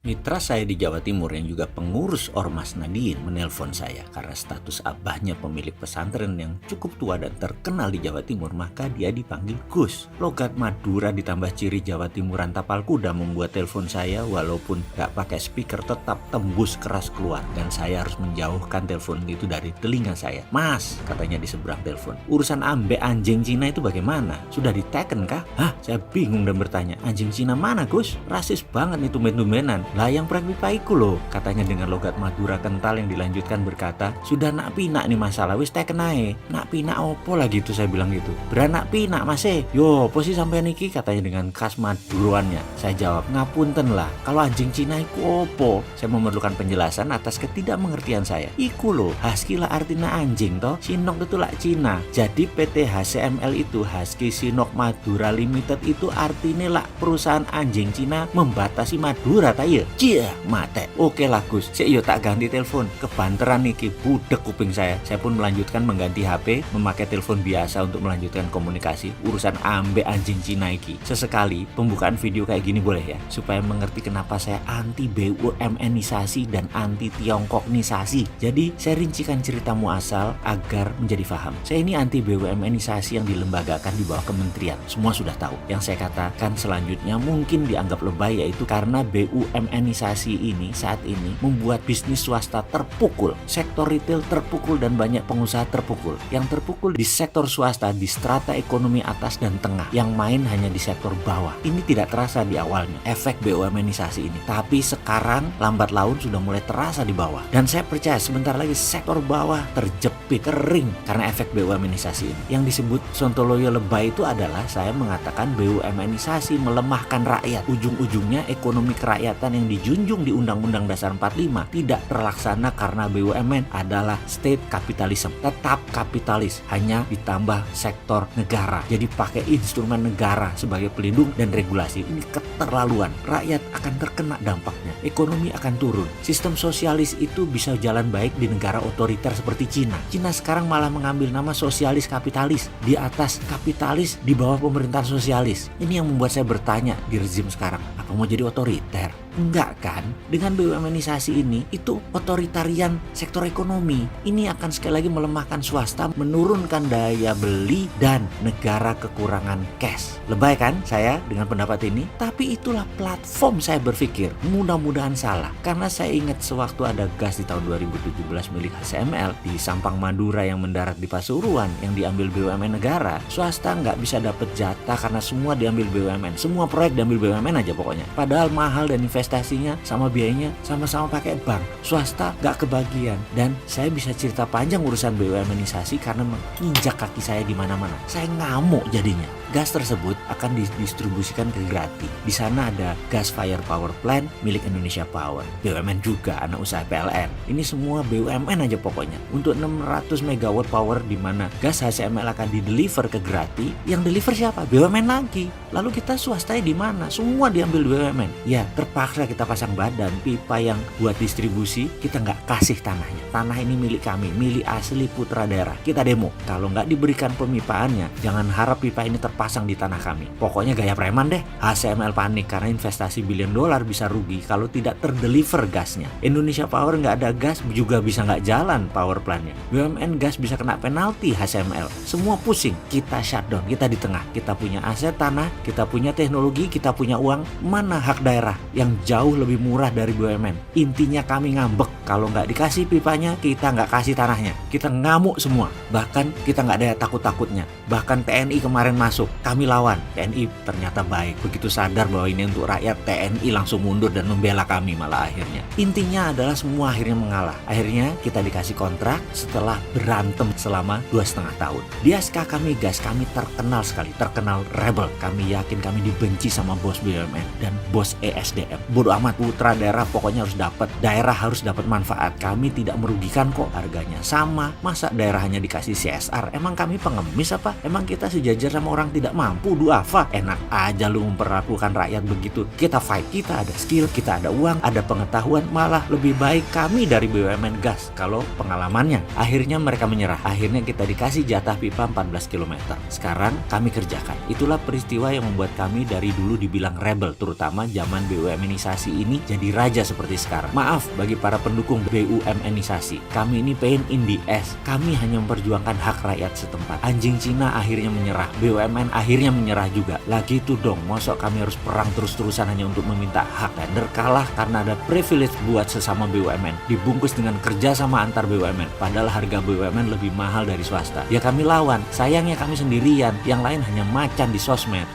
Mitra saya di Jawa Timur yang juga pengurus Ormas Nahdien menelpon saya karena status abahnya pemilik pesantren yang cukup tua dan terkenal di Jawa Timur, maka dia dipanggil Gus. Logat Madura ditambah ciri Jawa Timuran tapal kuda membuat telepon saya walaupun gak pakai speaker tetap tembus keras keluar dan saya harus menjauhkan telepon itu dari telinga saya. Mas, katanya di seberang telepon, urusan ambek anjing Cina itu bagaimana? Sudah diteken kah? Hah? Saya bingung dan bertanya, anjing Cina mana Gus? Rasis banget nih tumben-tumbenan. Lah yang prank pipaiku loh, katanya dengan logat Madura kental yang dilanjutkan berkata, sudah nak pinak nih masalah wis teken ae. Nak pinak opo lagi itu, saya bilang gitu. Beranak pinak mas yo posi sampai niki, katanya dengan khas Maduruannya. Saya jawab, ngapunten lah, kalau anjing Cina iku opo? Saya memerlukan penjelasan atas ketidakmengertian saya. Iku loh, husky lah artinya anjing toh, Sinok itu lah Cina. Jadi PT HCML itu Husky Sinok Madura Limited itu artinya lah perusahaan anjing Cina membatasi Madura tayo. Cia, mate. Oke lah Gus, saya tak ganti telepon. Kebanteran niki, budek kuping saya. Saya pun melanjutkan mengganti HP, memakai telepon biasa untuk melanjutkan komunikasi urusan ambek anjing Cina iki. Sesekali pembukaan video kayak gini boleh ya, supaya mengerti kenapa saya anti BUMN-isasi dan anti Tiongkok-nisasi. Jadi saya rincikan cerita muasal agar menjadi paham. Saya ini anti BUMN-isasi yang dilembagakan di bawah kementerian. Semua sudah tahu. Yang saya katakan selanjutnya mungkin dianggap lebay, yaitu karena BUMN-isasi ini saat ini membuat bisnis swasta terpukul, sektor retail terpukul dan banyak pengusaha terpukul. Yang terpukul di sektor swasta di strata ekonomi atas dan tengah, yang main hanya di sektor bawah. Ini tidak terasa di awalnya efek BUMN-isasi ini, tapi sekarang lambat laun sudah mulai terasa di bawah. Dan saya percaya sebentar lagi sektor bawah terjepit kering karena efek BUMN-isasi ini. Yang disebut sontoloyo lebay itu adalah saya mengatakan BUMN-isasi melemahkan rakyat. Ujung-ujungnya ekonomi kerakyatan yang dijunjung di Undang-Undang Dasar 45 tidak terlaksana karena BUMN adalah state capitalism, tetap kapitalis, hanya ditambah sektor negara. Jadi pakai instrumen negara sebagai pelindung dan regulasi. Ini keterlaluan. Rakyat akan terkena dampaknya. Ekonomi akan turun. Sistem sosialis itu bisa jalan baik di negara otoriter seperti Cina. Cina sekarang malah mengambil nama sosialis kapitalis. Di atas kapitalis, di bawah pemerintahan sosialis. Ini yang membuat saya bertanya di rezim sekarang, apa mau jadi otoriter? Enggak kan? Dengan BUMN-isasi ini, itu otoritarian sektor ekonomi. Ini akan sekali lagi melemahkan swasta, menurunkan daya beli, dan negara kekurangan cash. Lebay kan saya dengan pendapat ini? Tapi itulah platform saya berpikir. Mudah-mudahan salah. Karena saya ingat sewaktu ada gas di tahun 2017 milik HCML di Sampang Madura yang mendarat di Pasuruan, yang diambil BUMN negara, swasta nggak bisa dapat jatah karena semua diambil BUMN. Semua proyek diambil BUMN aja pokoknya. Padahal mahal dan investasinya sama biayanya sama-sama pakai bank. Swasta gak kebagian. Dan saya bisa cerita panjang urusan BUMN-isasi karena menginjak kaki saya di mana-mana. Saya ngamuk jadinya. Gas tersebut akan didistribusikan ke Grati. Di sana ada gas fire power plant milik Indonesia Power. BUMN juga, anak usaha PLN. Ini semua BUMN aja pokoknya. Untuk 600 megawatt power di mana gas HCML akan dideliver ke Grati, yang deliver siapa? BUMN lagi. Lalu kita swastanya di mana? Semua diambil BUMN. Ya, terpaksa kita pasang badan, pipa yang buat distribusi, kita nggak kasih tanahnya. Tanah ini milik kami, milik asli putra daerah. Kita demo. Kalau nggak diberikan pemipaannya, jangan harap pipa ini terpasang di tanah kami. Pokoknya gaya preman deh. HCML panik karena investasi $1 billion bisa rugi kalau tidak terdeliver gasnya. Indonesia Power nggak ada gas juga bisa nggak jalan power plantnya. BUMN gas bisa kena penalti HCML. Semua pusing. Kita shutdown. Kita di tengah. Kita punya aset tanah, kita punya teknologi, kita punya uang. Mana hak daerah yang jauh lebih murah dari BUMN? Intinya kami ngambek. Kalau nggak dikasih pipanya, kita nggak kasih tanahnya. Kita ngamuk semua. Bahkan kita nggak ada takut-takutnya. Bahkan TNI kemarin masuk. Kami lawan. TNI ternyata baik. Begitu sadar bahwa ini untuk rakyat, TNI langsung mundur dan membela kami malah akhirnya. Intinya adalah semua akhirnya mengalah. Akhirnya kita dikasih kontrak setelah berantem selama 2,5 tahun. Di SK kami gas, kami terkenal sekali. Terkenal rebel. Kami yakin kami dibenci sama bos BUMN dan bos ESDM. Bodoh amat, putra daerah pokoknya harus dapat. Daerah harus dapat manfaat. Kami tidak merugikan kok, harganya sama. Masa daerah hanya dikasih CSR? Emang kami pengemis apa? Emang kita sejajar sama orang tidak mampu, duafa. Enak aja lu memperlakukan rakyat begitu. Kita fight, kita ada skill, kita ada uang, ada pengetahuan, malah lebih baik kami dari BUMN Gas kalau pengalamannya. Akhirnya mereka menyerah. Akhirnya kita dikasih jatah pipa 14 km. Sekarang kami kerjakan. Itulah peristiwa yang membuat kami dari dulu dibilang rebel, terutama zaman BUMNisasi ini jadi raja seperti sekarang. Maaf bagi para pendukung BUMNisasi, kami ini pain in the ass. Kami hanya memperjuangkan hak rakyat setempat. Anjing Cina akhirnya menyerah, BUMN akhirnya menyerah juga. Lagi itu dong, mosok kami harus perang terus-terusan hanya untuk meminta hak. Tender kalah karena ada privilege buat sesama BUMN, dibungkus dengan kerja sama antar BUMN, padahal harga BUMN lebih mahal dari swasta. Ya kami lawan, sayangnya kami sendirian, yang lain hanya macan di sosmed.